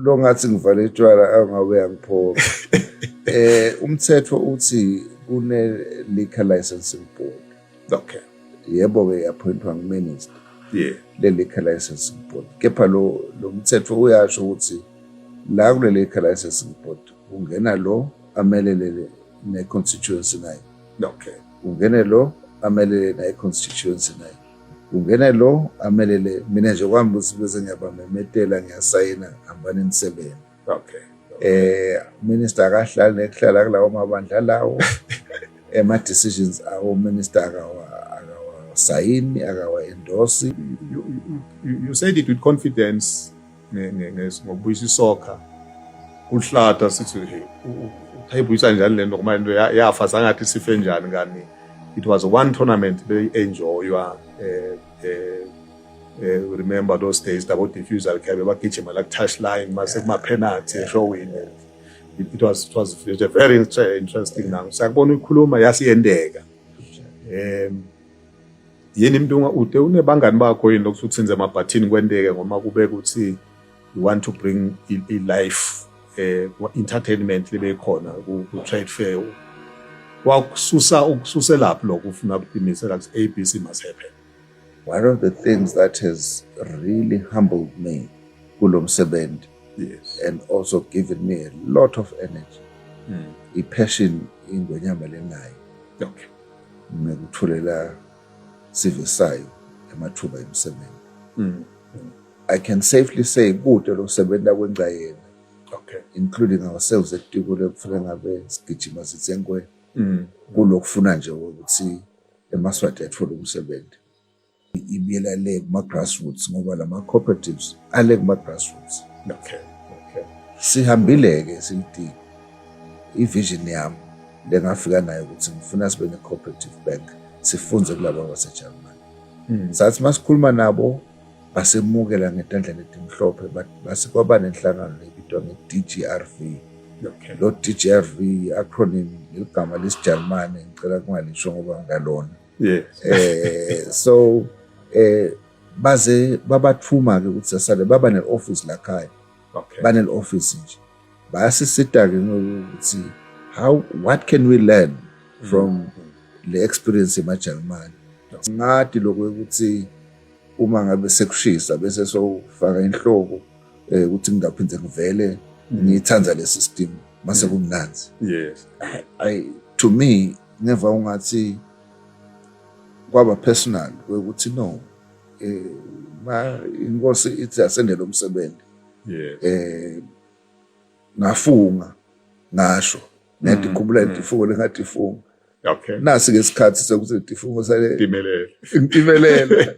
lo ngathi ngivale itshwala angabe angiphoqa. Umthetho uthi kune-liquor licensing board. Okay. Yebo-ke appointwa ngu-minister. Yeah. Le-liquor licensing board. Kepha lo mthetho uyasho ukuthi la kule-liquor licensing board ungena lo amelele ne-constituency nayo. Okay. Ungene lo amelele ne-constituency nayo. Ungene lo amelele mina nje kwami bese ngiyabamemetela ngiyasayina hambani nisebenze. Okay. Minister akahlali nekuhlala kulawo mabandla lawo. Decisions awo minister akawasayini akawa-endorse. You said it with confidence ngokubuyisa isokha. Uhlata sithi uyibuyisa njani le nto ngoba into yafa sangathi sife njani ngani. It was one tournament they enjoy. Remember those days the diffusal khabe bagijima la touchline mase kuma penalty showing. It was a very interesting now. Sakubona ukukhuluma yasiyendeka. Yini umuntu unebangani bakho yini lokuthi senze amabhathini kwendeke ngoma kube kuthi you want to bring a life entertainment libe khona ku trade fair. Ukususelaphi lokho ufuna ukuqinisela ukuthi ABC must happen. One of the things that has really humbled me kulo msebenzi, yes, and also given me a lot of energy, i-passion ingwenyama lenayo. Okay. Ngikutholela sivisayo emathuba emsebenzi. I can safely say kude lo sebenza kwengcayena. Okay. Including ourselves etiko lekufuna ngabe sigijima sitsenkwe. Kulokufuna nje ukuthi eMaswati athola umsebenzi. Ibiyela le kuma grassroots ngoba lama cooperatives ale kuma grassroots. Okay. Okay. Sihambile ke sithi i-vision yami lengafika nayo ukuthi ngifuna sibe ne-cooperative bank sifunze kulabo baseJalimane. Sathi masikhuluma nabo basemukela ngetandla letimhlophe base kwaba nenhlangano lebitwa nge-DGRV. Okay. Lo DGRV acronym igama lesiJalimane ngicela kungalisho ngoba ngalona. Yes. So baze babathuma ke ukuthi sasale baba ne-office la khaya. Okay. Bane office nje. Bayasisita ke ukuthi what can we learn from the experience emaJalimane. Ngathi lokho ukuthi uma ngabe sekushisa bese sofaka inhloko ukuthi ngingaphinde ngivele ngithanza le system mase kumnanzi. Yes. To me never ungathi kwaba personal ukuthi no inkosi ithi asendele umsebenzi. Yes. Ngafunga ngasho nathi ikhumbula idifungo lengathi ifunga. Okay. Nasi ke isikhathi sokuthi idifungo sale Timelele.